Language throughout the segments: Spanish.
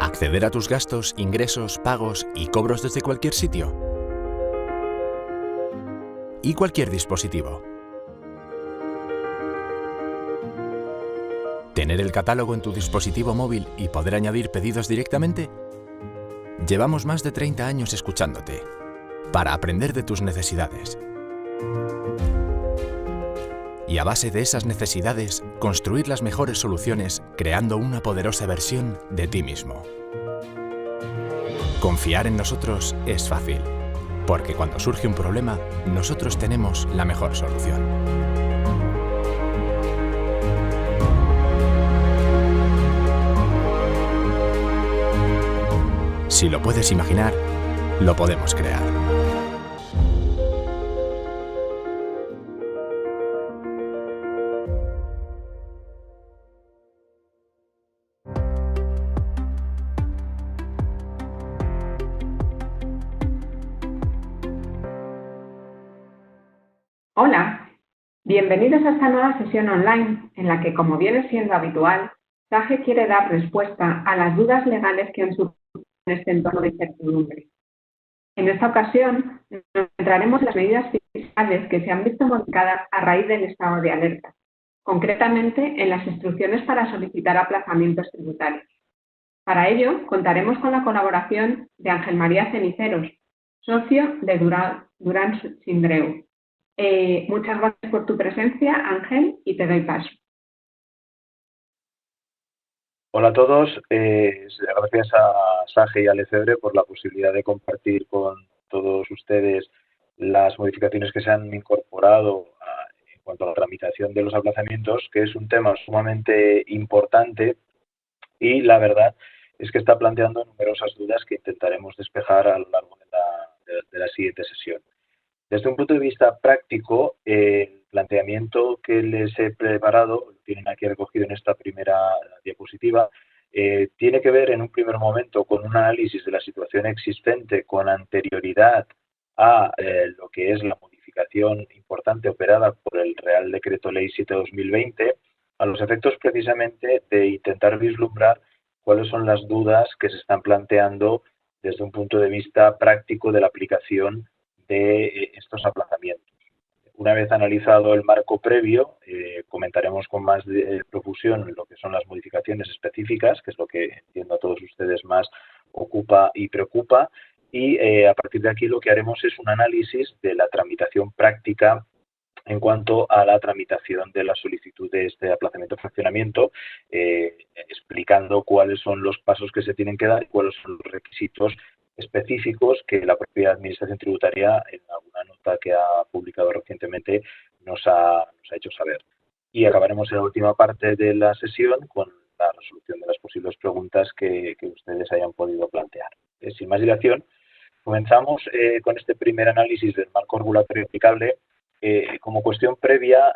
Acceder a tus gastos, ingresos, pagos y cobros desde cualquier sitio y cualquier dispositivo. ¿Tener el catálogo en tu dispositivo móvil y poder añadir pedidos directamente? Llevamos más de 30 años escuchándote para aprender de tus necesidades. Y a base de esas necesidades, construir las mejores soluciones creando una poderosa versión de ti mismo. Confiar en nosotros es fácil, porque cuando surge un problema, nosotros tenemos la mejor solución. Si lo puedes imaginar, lo podemos crear. Hola, bienvenidos a esta nueva sesión online en la que, como viene siendo habitual, Sage quiere dar respuesta a las dudas legales que han surgido en este entorno de incertidumbre. En esta ocasión, nos centraremos en las medidas fiscales que se han visto modificadas a raíz del estado de alerta, concretamente en las instrucciones para solicitar aplazamientos tributarios. Para ello, contaremos con la colaboración de Ángel María Ceniceros, socio de Durán Sindreu. Muchas gracias por tu presencia, Ángel, y te doy paso. Hola a todos, gracias a Sage y a Lefebvre por la posibilidad de compartir con todos ustedes las modificaciones que se han incorporado en cuanto a la tramitación de los aplazamientos, que es un tema sumamente importante y la verdad es que está planteando numerosas dudas que intentaremos despejar a lo largo de la siguiente sesión. Desde un punto de vista práctico, el planteamiento que les he preparado, lo tienen aquí recogido en esta primera diapositiva, tiene que ver en un primer momento con un análisis de la situación existente con anterioridad a lo que es la modificación importante operada por el Real Decreto Ley 7/2020, a los efectos precisamente de intentar vislumbrar cuáles son las dudas que se están planteando desde un punto de vista práctico de la aplicación de estos aplazamientos. Una vez analizado el marco previo, comentaremos con más profusión lo que son las modificaciones específicas, que es lo que entiendo a todos ustedes más ocupa y preocupa, y a partir de aquí lo que haremos es un análisis de la tramitación práctica en cuanto a la tramitación de la solicitud de este aplazamiento de fraccionamiento, explicando cuáles son los pasos que se tienen que dar y cuáles son los requisitos específicos que la propia Administración Tributaria, en alguna nota que ha publicado recientemente, nos ha hecho saber. Y acabaremos en la última parte de la sesión con la resolución de las posibles preguntas que ustedes hayan podido plantear. Sin más dilación, comenzamos con este primer análisis del marco regulatorio aplicable. Como cuestión previa,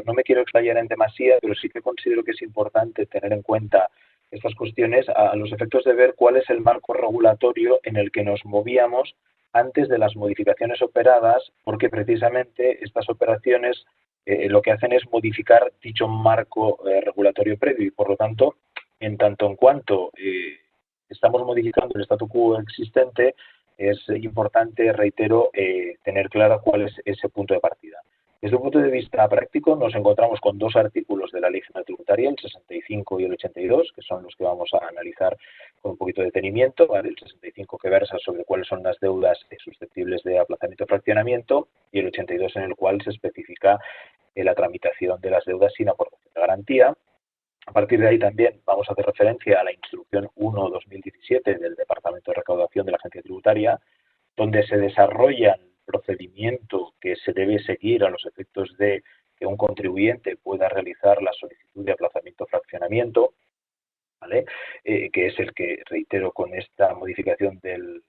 no me quiero explayar en demasía, pero sí que considero que es importante tener en cuenta estas cuestiones a los efectos de ver cuál es el marco regulatorio en el que nos movíamos antes de las modificaciones operadas, porque precisamente estas operaciones lo que hacen es modificar dicho marco regulatorio previo y, por lo tanto, en tanto en cuanto estamos modificando el statu quo existente, es importante, reitero, tener claro cuál es ese punto de partida. Desde un punto de vista práctico, nos encontramos con dos artículos de la Ley General Tributaria, el 65 y el 82, que son los que vamos a analizar con un poquito de detenimiento, ¿vale? El 65 que versa sobre cuáles son las deudas susceptibles de aplazamiento o fraccionamiento y el 82 en el cual se especifica la tramitación de las deudas sin aportación de garantía. A partir de ahí también vamos a hacer referencia a la Instrucción 1/2017 del Departamento de Recaudación de la Agencia Tributaria, donde se desarrolla el procedimiento que se debe seguir a los efectos de que un contribuyente pueda realizar la solicitud de aplazamiento o fraccionamiento, ¿vale? Que es el que, reitero, con esta modificación del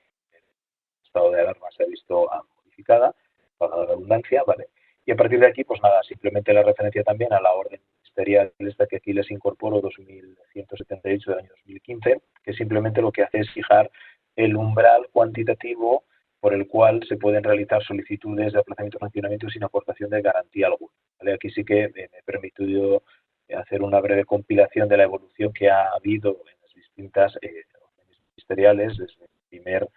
estado de alarma se ha visto modificada, para la redundancia, ¿vale? Y a partir de aquí, pues nada, simplemente la referencia también a la orden ministerial esta que aquí les incorporo, 2178 del año 2015, que simplemente lo que hace es fijar el umbral cuantitativo por el cual se pueden realizar solicitudes de aplazamiento o fraccionamiento sin aportación de garantía alguna, ¿vale? Aquí sí que me he permitido hacer una breve compilación de la evolución que ha habido en las distintas ministeriales, desde el primer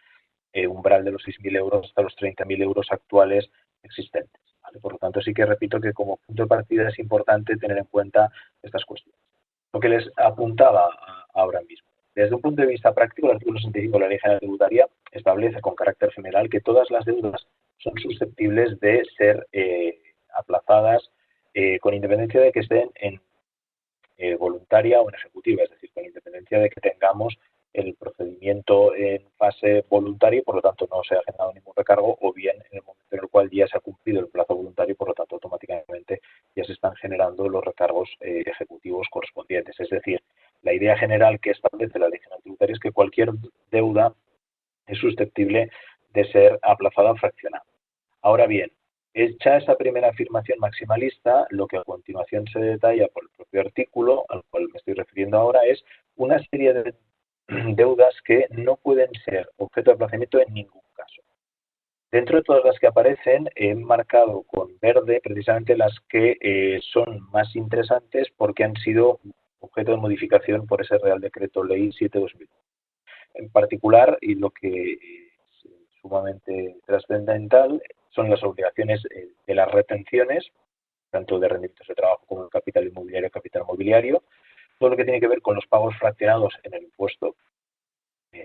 umbral de los 6.000 euros hasta los 30.000 euros actuales existentes, ¿vale? Por lo tanto, sí que repito que como punto de partida es importante tener en cuenta estas cuestiones. Lo que les apuntaba ahora mismo. Desde un punto de vista práctico, el artículo 65 de la Ley General Tributaria establece con carácter general que todas las deudas son susceptibles de ser aplazadas con independencia de que estén en voluntaria o en ejecutiva, es decir, con independencia de que tengamos el procedimiento en fase voluntaria y por lo tanto no se ha generado ningún recargo, o bien en el momento en el cual ya se ha cumplido el plazo voluntario y por lo tanto automáticamente ya se están generando los recargos ejecutivos correspondientes. Es decir, la idea general que establece la Ley General Tributaria es que cualquier deuda es susceptible de ser aplazada o fraccionada. Ahora bien, hecha esa primera afirmación maximalista, lo que a continuación se detalla por el propio artículo, al cual me estoy refiriendo ahora, es una serie de deudas que no pueden ser objeto de aplazamiento en ningún caso. Dentro de todas las que aparecen, he marcado con verde precisamente las que son más interesantes porque han sido objeto de modificación por ese Real Decreto Ley 7/2001. En particular, y lo que es sumamente trascendental, son las obligaciones de las retenciones, tanto de rendimientos de trabajo como el capital inmobiliario y capital mobiliario, todo lo que tiene que ver con los pagos fraccionados en el impuesto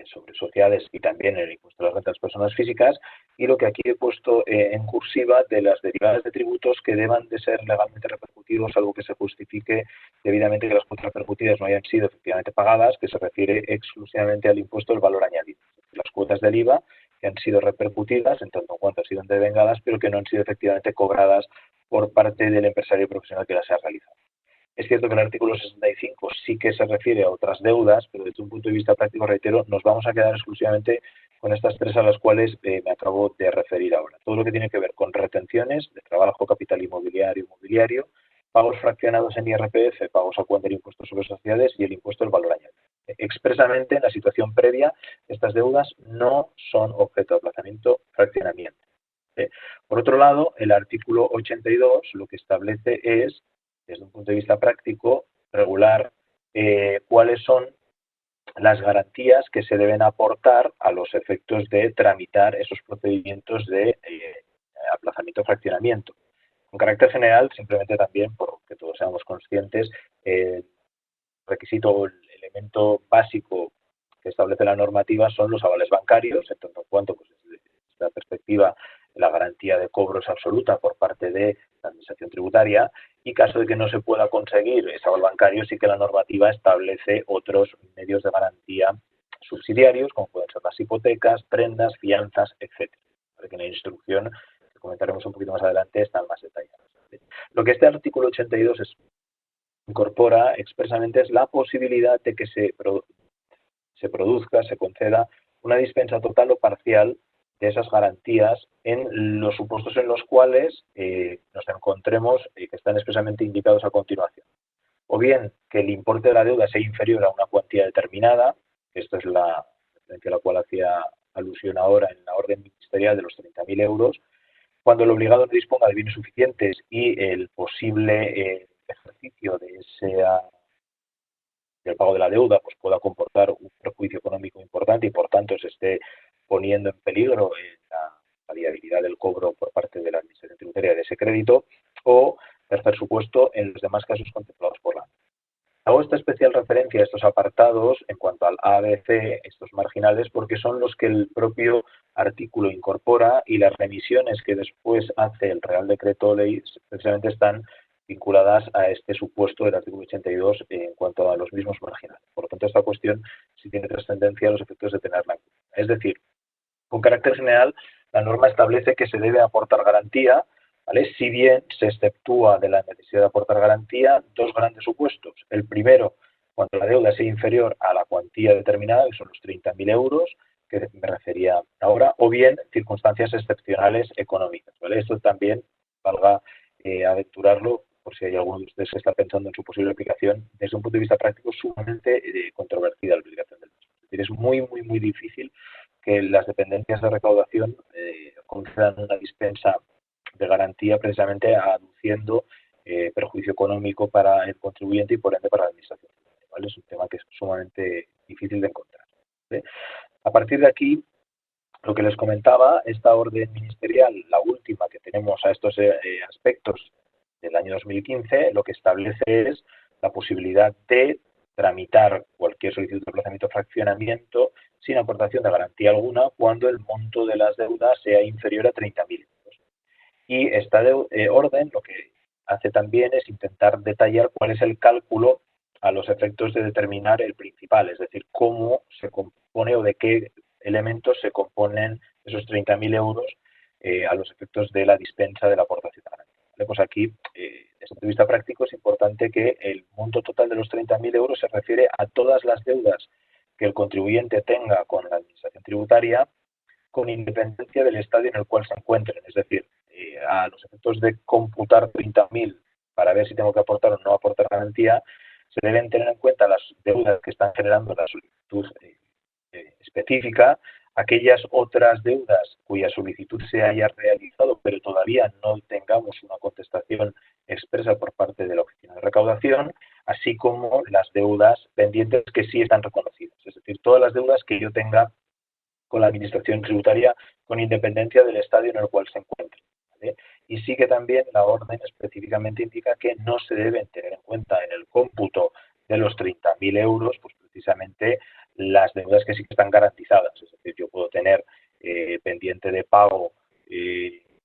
sobre sociedades y también en el impuesto de las rentas de personas físicas, y lo que aquí he puesto en cursiva de las derivadas de tributos que deban de ser legalmente repercutidos, salvo que se justifique debidamente que las cuotas repercutidas no hayan sido efectivamente pagadas, que se refiere exclusivamente al impuesto del valor añadido. Las cuotas del IVA que han sido repercutidas en tanto en cuanto han sido devengadas, pero que no han sido efectivamente cobradas por parte del empresario profesional que las ha realizado. Es cierto que el artículo 65 sí que se refiere a otras deudas, pero desde un punto de vista práctico, reitero, nos vamos a quedar exclusivamente con estas tres a las cuales me acabo de referir ahora. Todo lo que tiene que ver con retenciones de trabajo, capital inmobiliario, pagos fraccionados en IRPF, pagos a cuenta del impuesto sobre sociedades y el impuesto del valor añadido. Expresamente, en la situación previa, estas deudas no son objeto de aplazamiento, fraccionamiento. Por otro lado, el artículo 82 lo que establece es, desde un punto de vista práctico, regular cuáles son las garantías que se deben aportar a los efectos de tramitar esos procedimientos de aplazamiento o fraccionamiento. Con carácter general, simplemente también, porque todos seamos conscientes, el requisito o el elemento básico que establece la normativa son los avales bancarios, en tanto en cuanto, pues, desde esta perspectiva, la garantía de cobro es absoluta por parte de la Administración tributaria, y caso de que no se pueda conseguir ese aval bancario, sí que la normativa establece otros medios de garantía subsidiarios, como pueden ser las hipotecas, prendas, fianzas, etcétera. Porque en la instrucción, que comentaremos un poquito más adelante, están más detalladas. Lo que este artículo 82 incorpora expresamente es la posibilidad de que se produzca, se conceda una dispensa total o parcial de esas garantías en los supuestos en los cuales nos encontremos que están expresamente indicados a continuación. O bien que el importe de la deuda sea inferior a una cuantía determinada, esto es la referencia a la cual hacía alusión ahora en la orden ministerial de los 30.000 euros, cuando el obligado no disponga de bienes suficientes y el posible ejercicio de del pago de la deuda pues pueda comportar un perjuicio económico importante y por tanto se esté poniendo en peligro la viabilidad del cobro por parte de la Administración tributaria de ese crédito, o, tercer supuesto, en los demás casos contemplados por la ley. Hago esta especial referencia a estos apartados en cuanto al A, B, C, estos marginales, porque son los que el propio artículo incorpora y las remisiones que después hace el Real Decreto Ley precisamente están vinculadas a este supuesto del artículo 82 en cuanto a los mismos marginales. Por lo tanto, esta cuestión sí tiene trascendencia a los efectos de tenerla en cuenta. Es decir, con carácter general, la norma establece que se debe aportar garantía, ¿vale? Si bien se exceptúa de la necesidad de aportar garantía dos grandes supuestos. El primero, cuando la deuda sea inferior a la cuantía determinada, que son los 30.000 euros, que me refería ahora, o bien circunstancias excepcionales económicas, ¿vale? Esto también, valga aventurarlo, por si hay alguno de ustedes que está pensando en su posible aplicación, desde un punto de vista práctico, sumamente controvertida la aplicación del mismo. Es decir, es muy, muy, muy difícil que las dependencias de recaudación concedan una dispensa de garantía precisamente aduciendo perjuicio económico para el contribuyente y por ende para la Administración, ¿vale? Es un tema que es sumamente difícil de encontrar, ¿vale? A partir de aquí, lo que les comentaba, esta orden ministerial, la última que tenemos a estos aspectos del año 2015, lo que establece es la posibilidad de tramitar cualquier solicitud de aplazamiento o fraccionamiento sin aportación de garantía alguna cuando el monto de las deudas sea inferior a 30.000 euros. Y esta orden lo que hace también es intentar detallar cuál es el cálculo a los efectos de determinar el principal, es decir, cómo se compone o de qué elementos se componen esos 30.000 euros a los efectos de la dispensa de la aportación de garantía. ¿Vale? Pues aquí, desde el punto de vista práctico, es importante que el monto total de los 30.000 euros se refiere a todas las deudas que el contribuyente tenga con la Administración tributaria, con independencia del estadio en el cual se encuentren. Es decir, a los efectos de computar 30.000 para ver si tengo que aportar o no aportar garantía, se deben tener en cuenta las deudas que están generando la solicitud específica, aquellas otras deudas cuya solicitud se haya realizado pero todavía no tengamos una contestación expresa por parte de la Oficina de Recaudación, así como las deudas pendientes que sí están reconocidas, es decir, todas las deudas que yo tenga con la Administración tributaria con independencia del estadio en el cual se encuentre. ¿Vale? Y sí que también la orden específicamente indica que no se deben tener en cuenta en el cómputo de los 30.000 euros, pues precisamente las deudas que sí que están garantizadas. Es decir, yo puedo tener pendiente de pago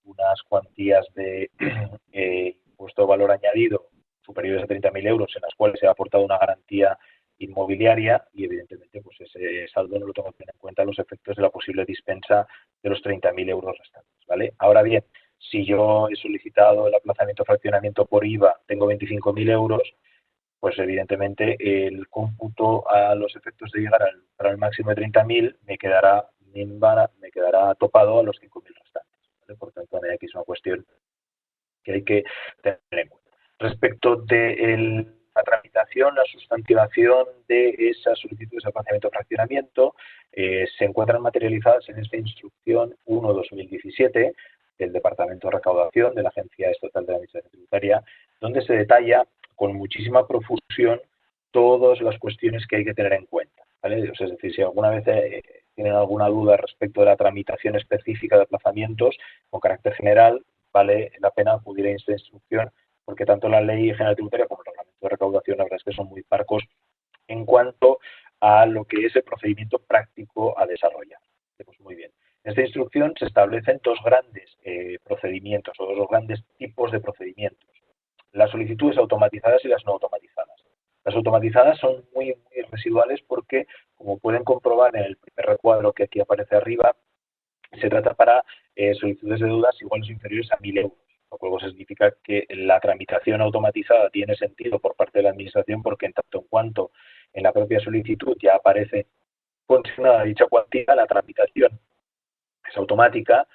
unas cuantías de impuesto de valor añadido superiores a 30.000 euros en las cuales se ha aportado una garantía inmobiliaria y evidentemente pues ese saldo no lo tengo que tener en cuenta los efectos de la posible dispensa de los 30.000 euros restantes, ¿vale? Ahora bien, si yo he solicitado el aplazamiento o fraccionamiento por IVA, tengo 25.000 euros, pues evidentemente el cómputo a los efectos de llegar al máximo de 30.000 me quedará topado a los 5.000 restantes, ¿vale? Por tanto, aquí es una cuestión que hay que tener en cuenta. Respecto de la tramitación, la sustantivación de esas solicitudes de aplazamiento o fraccionamiento se encuentran materializadas en esta instrucción 1/2017 del Departamento de Recaudación de la Agencia Estatal de la Administración Tributaria, donde se detalla con muchísima profusión todas las cuestiones que hay que tener en cuenta, ¿vale? O sea, es decir, si alguna vez tienen alguna duda respecto de la tramitación específica de aplazamientos con carácter general, vale la pena acudir a esta instrucción porque tanto la Ley General Tributaria como el Reglamento de Recaudación la verdad es que son muy parcos en cuanto a lo que es el procedimiento práctico a desarrollar. Pues muy bien. En esta instrucción se establecen dos grandes procedimientos o dos grandes tipos de procedimientos. Las solicitudes automatizadas y las no automatizadas. Las automatizadas son muy residuales porque, como pueden comprobar en el primer recuadro que aquí aparece arriba, se trata para solicitudes de deudas iguales o inferiores a 1.000 euros, lo cual significa que la tramitación automatizada tiene sentido por parte de la Administración porque en tanto en cuanto en la propia solicitud ya aparece consignada dicha cuantía, la tramitación es automática,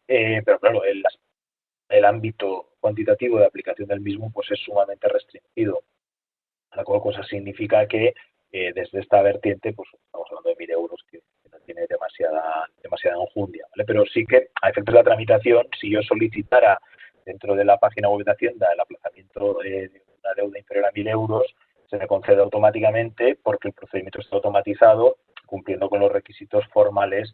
pero claro, el ámbito cuantitativo de aplicación del mismo pues es sumamente restringido, la cual cosa significa que desde esta vertiente pues estamos hablando de 1.000 euros que no tiene demasiada enjundia, ¿vale? Pero sí que a efectos de la tramitación, si yo solicitara dentro de la página web de Hacienda el aplazamiento de una deuda inferior a 1.000 euros, se me concede automáticamente porque el procedimiento está automatizado cumpliendo con los requisitos formales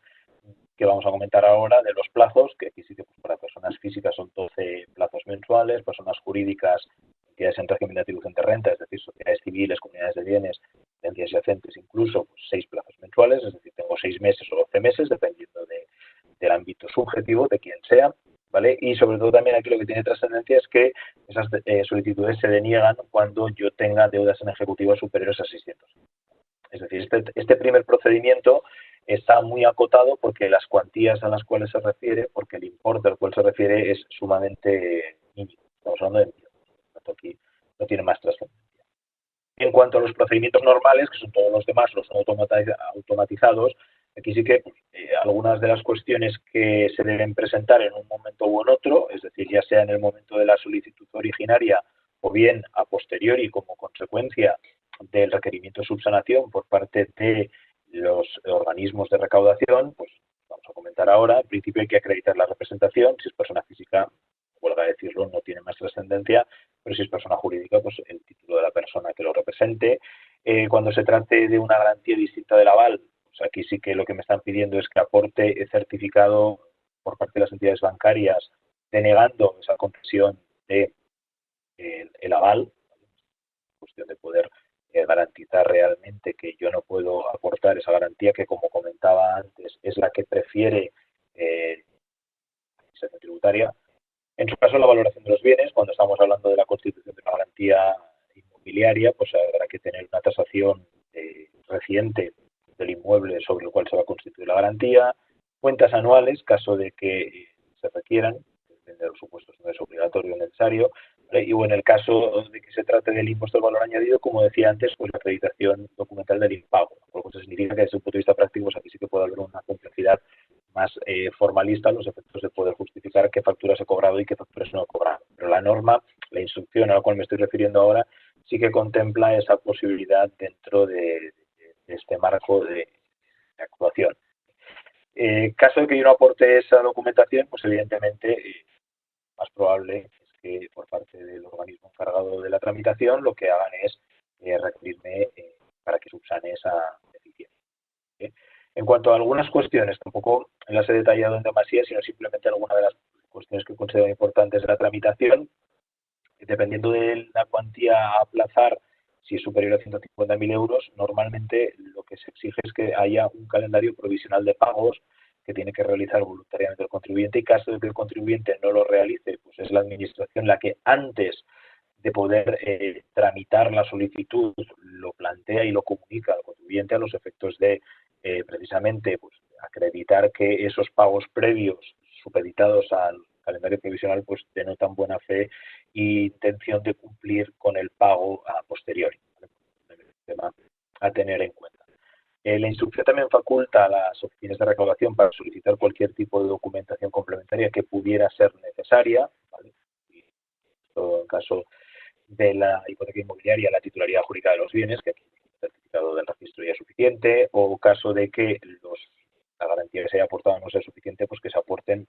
que vamos a comentar ahora de los plazos, que aquí sí que pues, para personas físicas son 12 plazos mensuales, personas jurídicas, entidades en régimen de atribución de renta, es decir, sociedades civiles, comunidades de bienes, entidades yacentes, incluso pues, 6 plazos mensuales, es decir, tengo 6 meses o 12 meses, dependiendo del ámbito subjetivo de quien sea, ¿vale? Y sobre todo también aquí lo que tiene trascendencia es que esas solicitudes se deniegan cuando yo tenga deudas en ejecutivo superiores a 600. Es decir, este primer procedimiento está muy acotado porque las cuantías a las cuales se refiere, porque el importe al cual se refiere es sumamente mínimo. Estamos hablando de millones. Por tanto, aquí no tiene más trascendencia. En cuanto a los procedimientos normales, que son todos los demás, los no automatizados, aquí sí que algunas de las cuestiones que se deben presentar en un momento u en otro, es decir, ya sea en el momento de la solicitud originaria o bien a posteriori como consecuencia del requerimiento de subsanación por parte de los organismos de recaudación, pues vamos a comentar ahora. En principio hay que acreditar la representación. Si es persona física, vuelvo a decirlo, no tiene más trascendencia, pero si es persona jurídica, pues el título de la persona que lo represente. Cuando se trate de una garantía distinta del aval, Pues aquí sí que lo que me están pidiendo es que aporte certificado por parte de las entidades bancarias denegando esa concesión de el aval, cuestión de poder garantizar realmente que yo no puedo aportar esa garantía que, como comentaba antes, es la que prefiere la administración tributaria. En su caso, la valoración de los bienes, cuando estamos hablando de la constitución de una garantía inmobiliaria, pues habrá que tener una tasación reciente del inmueble sobre el cual se va a constituir la garantía, cuentas anuales, caso de que se requieran, depende de los supuestos, no es obligatorio o necesario, y o en el caso de que se trate del impuesto al valor añadido, como decía antes, pues la acreditación documental del impago. Por lo que eso significa que desde un punto de vista práctico, pues aquí sí que puede haber una complejidad más formalista a los efectos de poder justificar qué facturas he cobrado y qué facturas no he cobrado. Pero la norma, la instrucción a la cual me estoy refiriendo ahora, sí que contempla esa posibilidad dentro de este marco de actuación. Caso de que yo no aporte esa documentación, pues evidentemente más probable es que por parte del organismo encargado de la tramitación lo que hagan es requerirme para que subsane esa deficiencia. En cuanto a algunas cuestiones, tampoco las he detallado en demasía, sino simplemente algunas de las cuestiones que considero importantes de la tramitación. Dependiendo de la cuantía a aplazar, si es superior a 150.000 euros, normalmente lo que se exige es que haya un calendario provisional de pagos que tiene que realizar voluntariamente el contribuyente, y caso de que el contribuyente no lo realice, pues es la administración la que antes de poder tramitar la solicitud lo plantea y lo comunica al contribuyente a los efectos de precisamente pues acreditar que esos pagos previos supeditados al calendario provisional pues denotan buena fe e intención de cumplir con el pago a posteriori. ¿Vale? Un tema a tener en cuenta. La instrucción también faculta a las oficinas de recaudación para solicitar cualquier tipo de documentación complementaria que pudiera ser necesaria. ¿Vale? Y esto en caso de la hipoteca inmobiliaria, la titularidad jurídica de los bienes, que aquí el certificado del registro ya es suficiente, o caso de que la garantía que se haya aportado no sea suficiente, pues que se aporten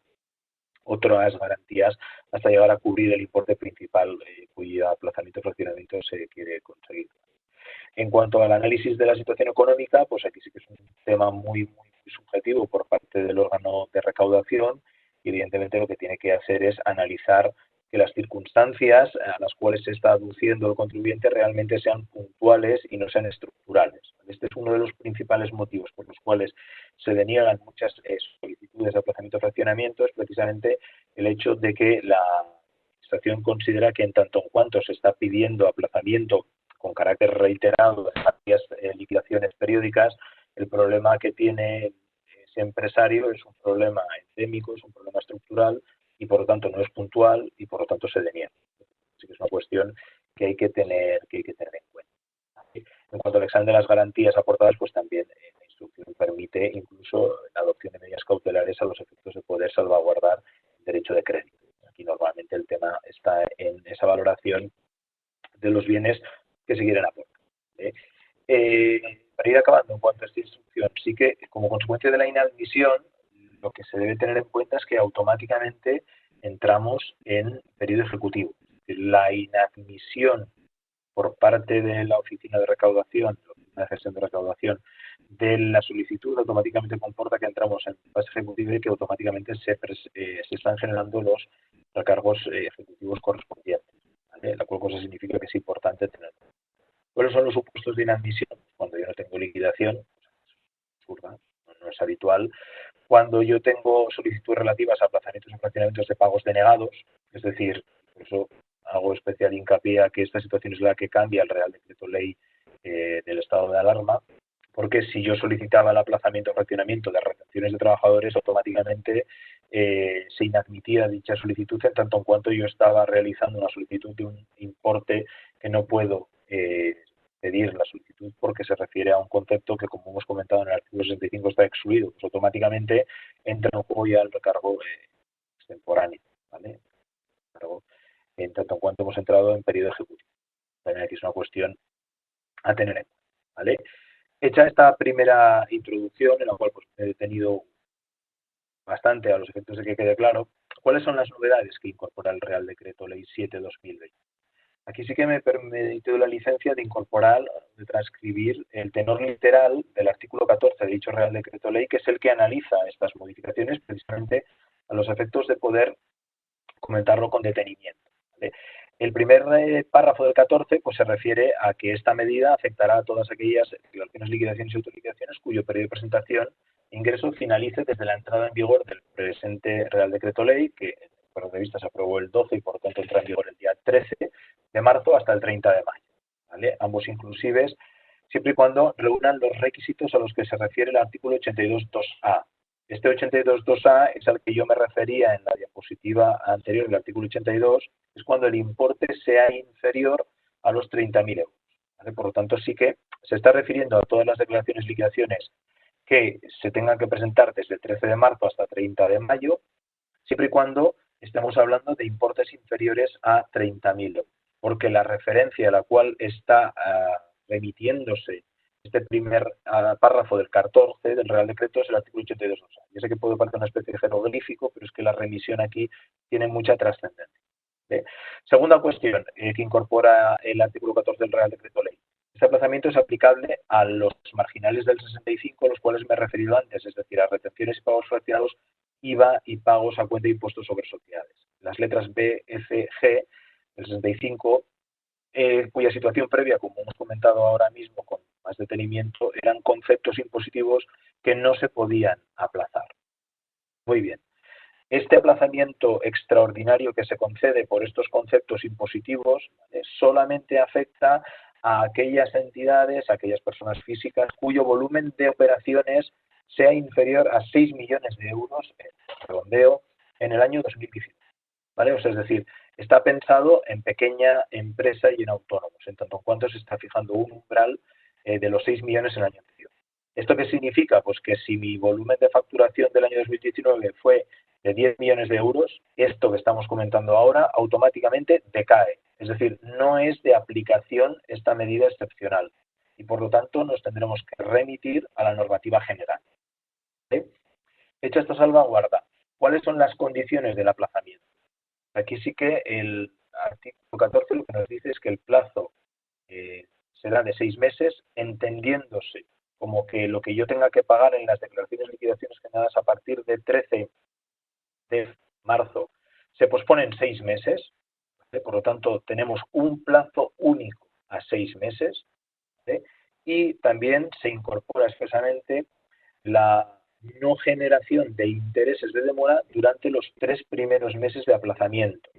otras garantías hasta llegar a cubrir el importe principal cuyo aplazamiento o fraccionamiento se quiere conseguir. En cuanto al análisis de la situación económica, pues aquí sí que es un tema muy subjetivo por parte del órgano de recaudación, y evidentemente lo que tiene que hacer es analizar que las circunstancias a las cuales se está aduciendo el contribuyente realmente sean puntuales y no sean estructurales. Este es uno de los principales motivos por los cuales se deniegan muchas solicitudes de aplazamiento o fraccionamiento, es precisamente el hecho de que la Administración considera que en tanto en cuanto se está pidiendo aplazamiento con carácter reiterado de varias liquidaciones periódicas, el problema que tiene ese empresario es un problema endémico, es un problema estructural y por lo tanto no es puntual y por lo tanto se deniega. Así que es una cuestión que hay que tener en cuenta. En cuanto al examen de las garantías aportadas, pues también la instrucción permite incluso la adopción de medidas cautelares a los efectos de poder salvaguardar el derecho de crédito. Aquí normalmente el tema está en esa valoración de los bienes que se quieren aportar. Para ir acabando, en cuanto a esta instrucción, sí que como consecuencia de la inadmisión, lo que se debe tener en cuenta es que automáticamente entramos en periodo ejecutivo. La inadmisión por parte de la oficina de recaudación, la oficina de gestión de recaudación, de la solicitud automáticamente comporta que entramos en fase ejecutiva y que automáticamente se están generando los recargos ejecutivos correspondientes. ¿Vale? La cual cosa significa que es importante tenerlo. ¿Cuáles son los supuestos de inadmisión? Cuando yo no tengo liquidación, absurda, no es habitual. Cuando yo tengo solicitudes relativas a aplazamientos y fraccionamientos de pagos denegados, es decir, por eso hago especial hincapié a que esta situación es la que cambia el Real Decreto Ley del estado de alarma, porque si yo solicitaba el aplazamiento o fraccionamiento de retenciones de trabajadores, automáticamente se inadmitía dicha solicitud en tanto en cuanto yo estaba realizando una solicitud de un importe que no puedo pedir la solicitud porque se refiere a un concepto que, como hemos comentado en el artículo 65, está excluido. Pues automáticamente entra en juego ya el recargo extemporáneo, ¿vale? En tanto en cuanto hemos entrado en periodo ejecutivo. También aquí es una cuestión a tener en cuenta, ¿vale? Hecha esta primera introducción, en la cual pues, he detenido bastante a los efectos de que quede claro, ¿cuáles son las novedades que incorpora el Real Decreto Ley 7/2020? Aquí sí que me permitió la licencia de incorporar, de transcribir el tenor literal del artículo 14 de dicho Real Decreto Ley, que es el que analiza estas modificaciones precisamente a los efectos de poder comentarlo con detenimiento, ¿vale? El primer párrafo del 14 pues, se refiere a que esta medida afectará a todas aquellas declaraciones, liquidaciones y autoliquidaciones cuyo periodo de presentación e ingreso finalice desde la entrada en vigor del presente Real Decreto Ley, que por de vista se aprobó el 12 y por tanto entra en vigor el día 13 de marzo hasta el 30 de mayo, ¿vale? Ambos inclusives, siempre y cuando reúnan los requisitos a los que se refiere el artículo 82.2a. Este 82.2a es al que yo me refería en la diapositiva anterior del artículo 82, es cuando el importe sea inferior a los 30.000 euros, ¿vale? Por lo tanto, sí que se está refiriendo a todas las declaraciones y liquidaciones que se tengan que presentar desde el 13 de marzo hasta 30 de mayo, siempre y cuando estemos hablando de importes inferiores a 30.000 euros, porque la referencia a la cual está remitiéndose este primer párrafo del 14 del Real Decreto es el artículo 82. Ya sé que puede parecer una especie de jeroglífico, pero es que la remisión aquí tiene mucha trascendencia. Segunda cuestión que incorpora el artículo 14 del Real Decreto Ley. Este aplazamiento es aplicable a los marginales del 65, a los cuales me he referido antes, es decir, a retenciones y pagos fraccionados, IVA y pagos a cuenta de impuestos sobre sociedades. Las letras B, F, G del 65, cuya situación previa, como hemos comentado ahora mismo con más detenimiento, eran conceptos impositivos que no se podían aplazar. Muy bien. Este aplazamiento extraordinario que se concede por estos conceptos impositivos, ¿vale?, solamente afecta a aquellas entidades, a aquellas personas físicas cuyo volumen de operaciones sea inferior a 6 millones de euros, redondeo, en el año 2019. ¿Vale? O sea, es decir, está pensado en pequeña empresa y en autónomos, en tanto en cuanto se está fijando un umbral de los 6 millones el año anterior. ¿Esto qué significa? Pues que si mi volumen de facturación del año 2019 fue de 10 millones de euros, esto que estamos comentando ahora automáticamente decae. Es decir, no es de aplicación esta medida excepcional y por lo tanto nos tendremos que remitir a la normativa general. ¿Vale? Hecha esta salvaguarda, ¿cuáles son las condiciones del aplazamiento? Aquí sí que el artículo 14 lo que nos dice es que el plazo será de 6 meses, entendiéndose como que lo que yo tenga que pagar en las declaraciones de liquidaciones generadas a partir del 13 de marzo se posponen 6 meses, ¿vale? Por lo tanto tenemos un plazo único a 6 meses, ¿vale? Y también se incorpora expresamente la no generación de intereses de demora durante los 3 primeros meses de aplazamiento.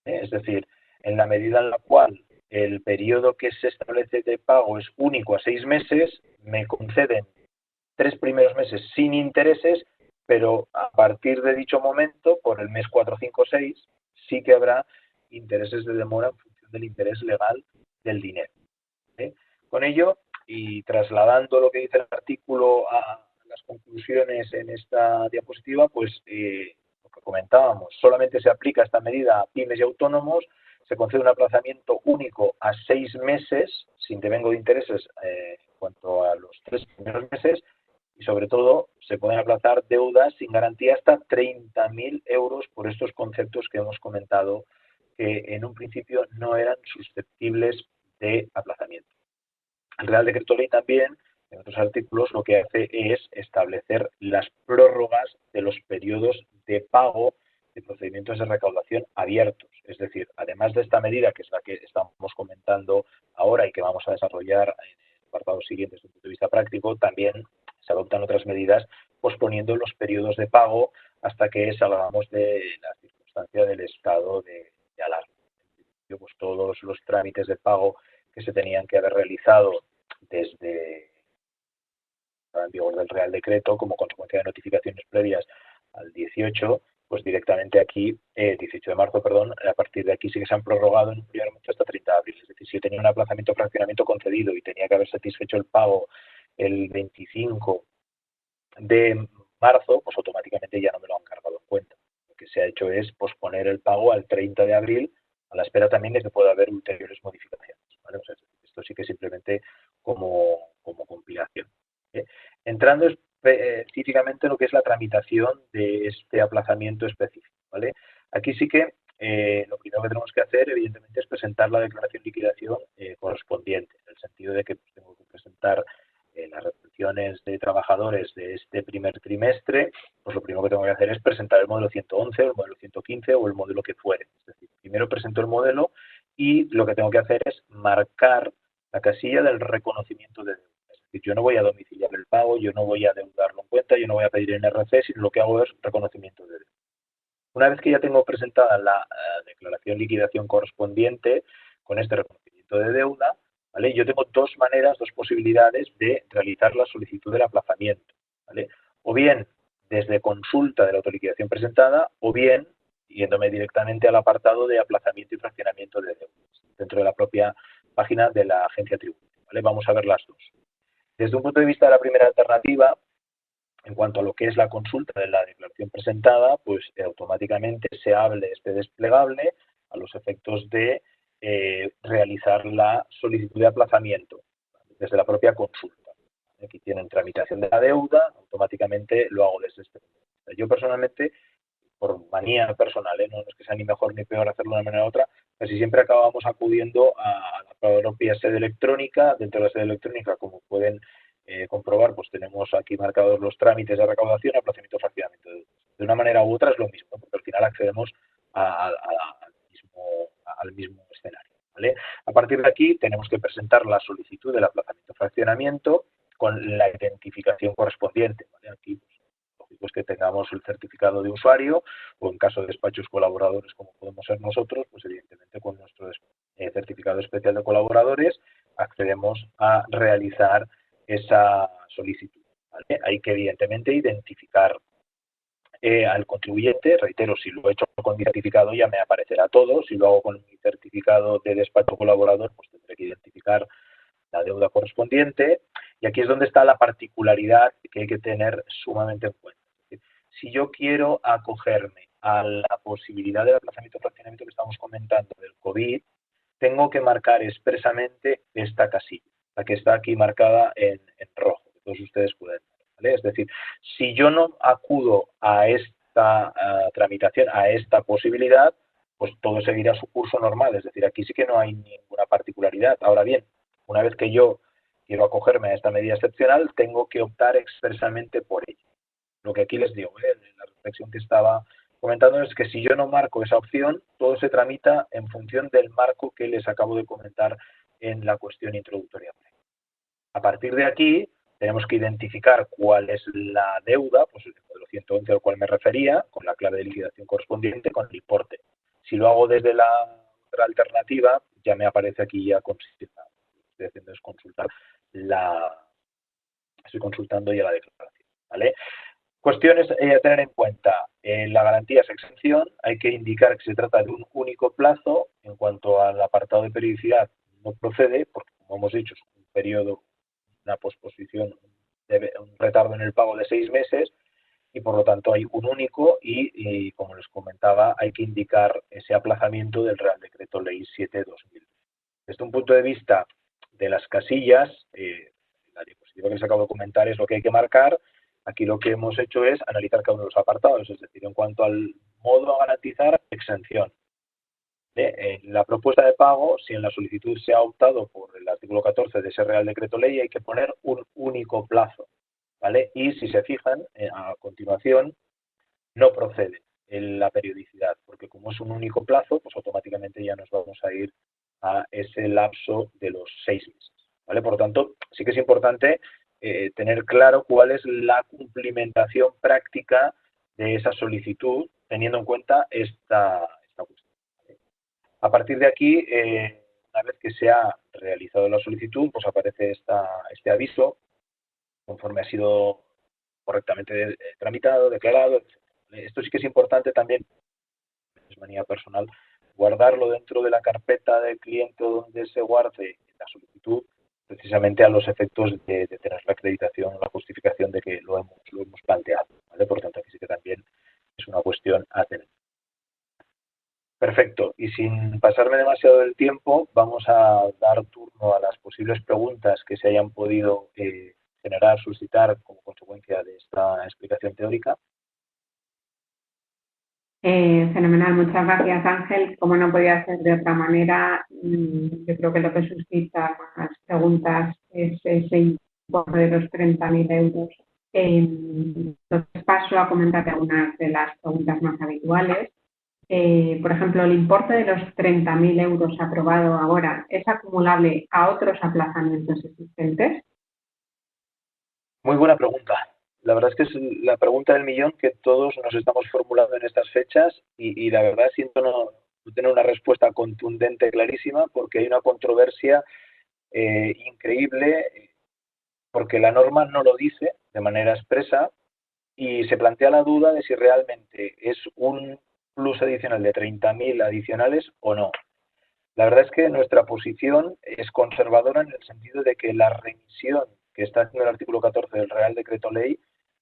Es decir, en la medida en la cual el periodo que se establece de pago es único a 6 meses, me conceden 3 primeros meses sin intereses, pero a partir de dicho momento, por el mes 4, 5, 6, sí que habrá intereses de demora en función del interés legal del dinero. Con ello, y trasladando lo que dice el artículo a las conclusiones en esta diapositiva, pues lo que comentábamos, solamente se aplica esta medida a pymes y autónomos, se concede un aplazamiento único a 6 meses, sin devengo de intereses en cuanto a los 3 primeros meses, y sobre todo se pueden aplazar deudas sin garantía hasta 30.000 euros por estos conceptos que hemos comentado, que en un principio no eran susceptibles de aplazamiento. El Real Decreto Ley también, en otros artículos, lo que hace es establecer las prórrogas de los periodos de pago de procedimientos de recaudación abiertos. Es decir, además de esta medida, que es la que estamos comentando ahora y que vamos a desarrollar en el apartado siguiente desde un punto de vista práctico, también se adoptan otras medidas posponiendo los periodos de pago hasta que salgamos de la circunstancia del estado de alarma. Pues todos los trámites de pago que se tenían que haber realizado desde en vigor del Real Decreto como consecuencia de notificaciones previas al 18, pues directamente aquí, 18 de marzo, perdón, a partir de aquí sí que se han prorrogado en un primer momento hasta 30 de abril. Es decir, si yo tenía un aplazamiento de fraccionamiento concedido y tenía que haber satisfecho el pago el 25 de marzo, pues automáticamente ya no me lo han cargado en cuenta. Lo que se ha hecho es posponer el pago al 30 de abril, a la espera también de que pueda haber ulteriores modificaciones, ¿vale? O sea, esto sí que simplemente como compilación. Entrando específicamente en lo que es la tramitación de este aplazamiento específico, ¿vale? Aquí sí que lo primero que tenemos que hacer, evidentemente, es presentar presentar la declaración de liquidación correspondiente, en el sentido de que pues, tengo que presentar las retenciones de trabajadores de este primer trimestre, pues lo primero que tengo que hacer es presentar el modelo 111, el modelo 115 o el modelo que fuere. Es decir, primero presento el modelo y lo que tengo que hacer es marcar la casilla del reconocimiento de deuda. Es decir, yo no voy a domiciliar el pago, yo no voy a adeudarlo en cuenta, yo no voy a pedir en RC, sino lo que hago es reconocimiento de deuda. Una vez que ya tengo presentada la declaración de liquidación correspondiente con este reconocimiento de deuda, ¿vale? Yo tengo dos maneras, dos posibilidades de realizar la solicitud del aplazamiento, ¿vale? O bien desde consulta de la autoliquidación presentada, o bien yéndome directamente al apartado de aplazamiento y fraccionamiento de deudas dentro de la propia página de la agencia tributaria, ¿vale? Vamos a ver las dos. Desde un punto de vista de la primera alternativa, en cuanto a lo que es la consulta de la declaración presentada, pues automáticamente se hable este desplegable a los efectos de realizar la solicitud de aplazamiento desde la propia consulta. Aquí tienen tramitación de la deuda, automáticamente lo hago desde este punto. Yo personalmente, por manía personal, no es que sea ni mejor ni peor hacerlo de una manera u otra, casi siempre acabamos acudiendo a la propia sede electrónica. Dentro de la sede electrónica, como pueden comprobar, pues tenemos aquí marcados los trámites de recaudación, aplazamiento, fraccionamiento. De una manera u otra es lo mismo, porque al final accedemos al mismo escenario, ¿vale? A partir de aquí tenemos que presentar la solicitud del aplazamiento, fraccionamiento con la identificación correspondiente, ¿vale? Aquí pues, lógico es que tengamos el certificado de usuario o en caso de despachos colaboradores como podemos ser nosotros, pues evidentemente con nuestro certificado especial de colaboradores accedemos a realizar esa solicitud, ¿vale? Hay que evidentemente identificar al contribuyente. Reitero, si lo he hecho con mi certificado ya me aparecerá todo. Si lo hago con mi certificado de despacho colaborador, pues tendré que identificar la deuda correspondiente. Y aquí es donde está la particularidad que hay que tener sumamente en cuenta. Si yo quiero acogerme a la posibilidad del aplazamiento o fraccionamiento que estamos comentando del COVID, tengo que marcar expresamente esta casilla, la que está aquí marcada en rojo, que todos ustedes pueden ver, ¿vale? Es decir, si yo no acudo a esta tramitación, a esta posibilidad, pues todo seguirá su curso normal. Es decir, aquí sí que no hay ninguna particularidad. Ahora bien, una vez que yo quiero acogerme a esta medida excepcional, tengo que optar expresamente por ella. Lo que aquí les digo, la reflexión que estaba comentando es que si yo no marco esa opción, todo se tramita en función del marco que les acabo de comentar en la cuestión introductoria. A partir de aquí, tenemos que identificar cuál es la deuda, pues el modelo 111 al cual me refería, con la clave de liquidación correspondiente, con el importe. Si lo hago desde la otra alternativa, ya me aparece aquí ya consignado. Lo que estoy haciendo es estoy consultando ya la declaración, ¿vale? Cuestiones a tener en cuenta. La garantía es exención. Hay que indicar que se trata de un único plazo. En cuanto al apartado de periodicidad, no procede, porque como hemos dicho, es un periodo, una posposición, un retardo en el pago de 6 meses y por lo tanto hay un único y como les comentaba, hay que indicar ese aplazamiento del Real Decreto Ley 7/2000. Desde un punto de vista de las casillas, la diapositiva que les acabo de comentar es lo que hay que marcar. Aquí lo que hemos hecho es analizar cada uno de los apartados, es decir, en cuanto al modo a garantizar, exención. En la propuesta de pago, si en la solicitud se ha optado por el artículo 14 de ese Real Decreto Ley, hay que poner un único plazo, ¿vale? Y si se fijan, a continuación, no procede en la periodicidad, porque como es un único plazo, pues automáticamente ya nos vamos a ir a ese lapso de los 6 meses, ¿vale? Por lo tanto, sí que es importante tener claro cuál es la cumplimentación práctica de esa solicitud, teniendo en cuenta esta cuestión. A partir de aquí, una vez que se ha realizado la solicitud, pues aparece este aviso, conforme ha sido correctamente tramitado, declarado, etc. Esto sí que es importante también, es manía personal, guardarlo dentro de la carpeta del cliente donde se guarde la solicitud, precisamente a los efectos de tener la acreditación, la justificación de que lo hemos planteado, ¿vale? Por lo tanto, aquí sí que también es una cuestión a tener. Perfecto. Y sin pasarme demasiado del tiempo, vamos a dar turno a las posibles preguntas que se hayan podido generar, suscitar como consecuencia de esta explicación teórica. Fenomenal, muchas gracias Ángel. Como no podía ser de otra manera, yo creo que lo que suscita más preguntas es ese importe de los 30.000 euros. Entonces paso a comentar algunas de las preguntas más habituales. Por ejemplo, el importe de los 30.000 euros aprobado ahora, ¿es acumulable a otros aplazamientos existentes? Muy buena pregunta. La verdad es que es la pregunta del millón que todos nos estamos formulando en estas fechas y la verdad siento no tener una respuesta contundente, clarísima, porque hay una controversia increíble, porque la norma no lo dice de manera expresa y se plantea la duda de si realmente es un plus adicional de 30.000 adicionales o no. La verdad es que nuestra posición es conservadora en el sentido de que la remisión que está haciendo el artículo 14 del Real Decreto Ley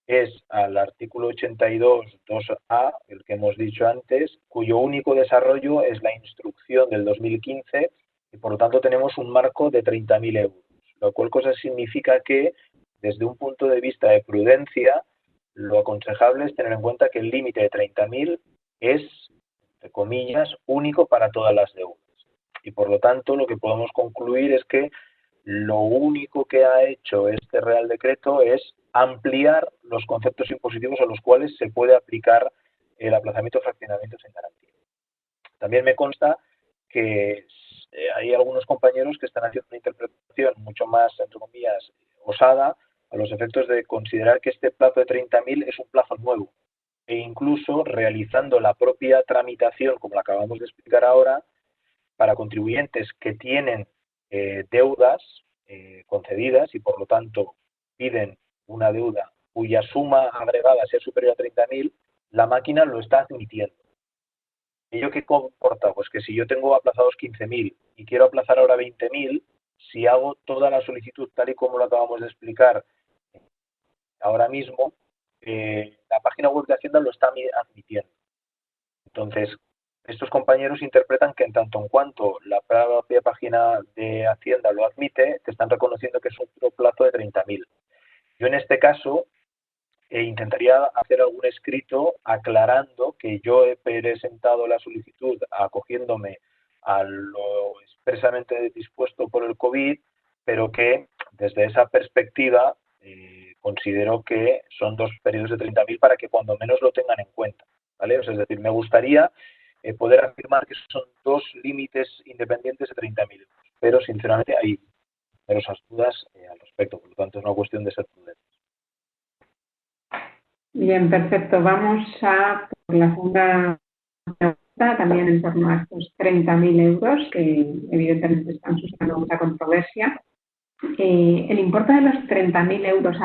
es al artículo 82 2A, el que hemos dicho antes, cuyo único desarrollo es la instrucción del 2015 y por lo tanto tenemos un marco de 30.000 euros, lo cual cosa significa que desde un punto de vista de prudencia lo aconsejable es tener en cuenta que el límite de 30.000 es, entre comillas, único para todas las deudas. Y por lo tanto lo que podemos concluir es que lo único que ha hecho este Real Decreto es ampliar los conceptos impositivos a los cuales se puede aplicar el aplazamiento de fraccionamientos en garantía. También me consta que hay algunos compañeros que están haciendo una interpretación mucho más, entre comillas, osada a los efectos de considerar que este plazo de 30.000 es un plazo nuevo e incluso realizando la propia tramitación, como la acabamos de explicar ahora, para contribuyentes que tienen deudas concedidas y por lo tanto piden una deuda cuya suma agregada sea superior a 30.000, la máquina lo está admitiendo. ¿Ello qué comporta? Pues que si yo tengo aplazados 15.000 y quiero aplazar ahora 20.000, si hago toda la solicitud tal y como lo acabamos de explicar ahora mismo, la página web de Hacienda lo está admitiendo. Entonces, estos compañeros interpretan que en tanto en cuanto la propia página de Hacienda lo admite, te están reconociendo que es otro plazo de 30.000. Yo en este caso intentaría hacer algún escrito aclarando que yo he presentado la solicitud acogiéndome a lo expresamente dispuesto por el COVID, pero que desde esa perspectiva considero que son dos periodos de 30.000 para que cuando menos lo tengan en cuenta, ¿vale? O sea, es decir, me gustaría poder afirmar que son dos límites independientes de 30.000 euros, pero sinceramente hay numerosas dudas al respecto, por lo tanto es una cuestión de ser prudentes. Bien, perfecto. Vamos a por la segunda pregunta, también en torno a estos 30.000 euros, que evidentemente están suscitando mucha controversia. El importe de los 30.000 euros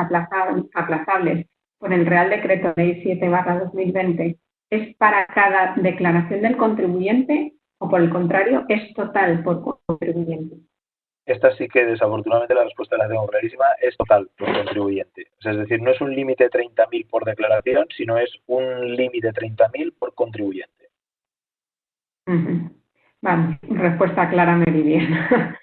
aplazables por el Real Decreto Ley 7/2020 es para cada declaración del contribuyente o, por el contrario, es total por contribuyente. Esta sí que desafortunadamente la respuesta la tengo clarísima, es total por contribuyente. O sea, es decir, no es un límite de 30.000 por declaración, sino es un límite de 30.000 por contribuyente. Vale, respuesta clara, meridiana.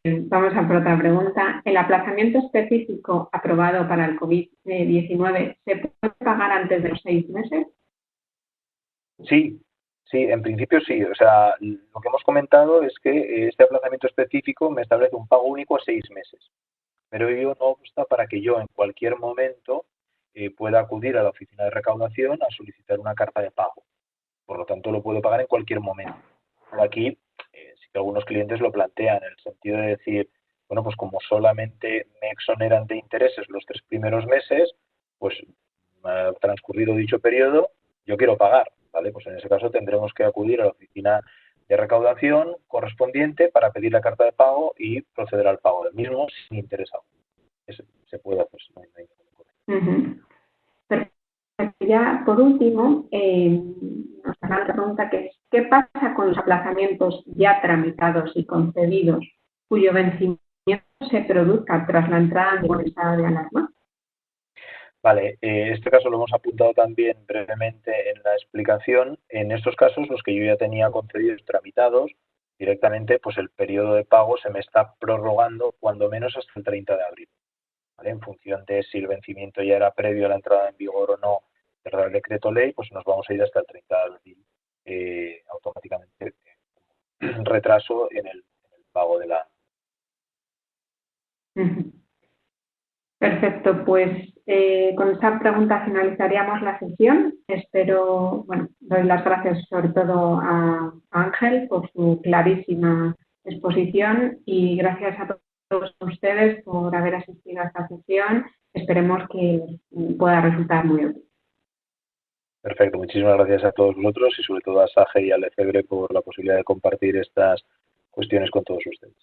Vamos a por otra pregunta. ¿El aplazamiento específico aprobado para el COVID-19 se puede pagar antes de los 6 meses? Sí, en principio sí. O sea, lo que hemos comentado es que este aplazamiento específico me establece un pago único a 6 meses. Pero ello no obsta para que yo en cualquier momento pueda acudir a la oficina de recaudación a solicitar una carta de pago. Por lo tanto, lo puedo pagar en cualquier momento. Por aquí sí que algunos clientes lo plantean en el sentido de decir, bueno, pues como solamente me exoneran de intereses los 3 primeros meses, pues transcurrido dicho periodo, yo quiero pagar, ¿vale? Pues en ese caso tendremos que acudir a la oficina de recaudación correspondiente para pedir la carta de pago y proceder al pago del mismo sin interés aún. Eso se puede hacer, no hay ningún inconveniente. Ya, por último, nos hará la pregunta que es, ¿qué pasa con los aplazamientos ya tramitados y concedidos cuyo vencimiento se produzca tras la entrada en vigor del estado de alarma? Vale, este caso lo hemos apuntado también brevemente en la explicación. En estos casos, los que yo ya tenía concedidos tramitados, directamente pues el periodo de pago se me está prorrogando cuando menos hasta el 30 de abril. ¿Vale? En función de si el vencimiento ya era previo a la entrada en vigor o no cerrar el decreto ley, pues nos vamos a ir hasta el 30 de abril automáticamente retraso en el pago de la... Ujú. Perfecto, pues con esta pregunta finalizaríamos la sesión. Espero, bueno, doy las gracias sobre todo a Ángel por su clarísima exposición y gracias a todos ustedes por haber asistido a esta sesión. Esperemos que pueda resultar muy útil. Perfecto, muchísimas gracias a todos vosotros y sobre todo a Saje y a Lefebvre por la posibilidad de compartir estas cuestiones con todos ustedes.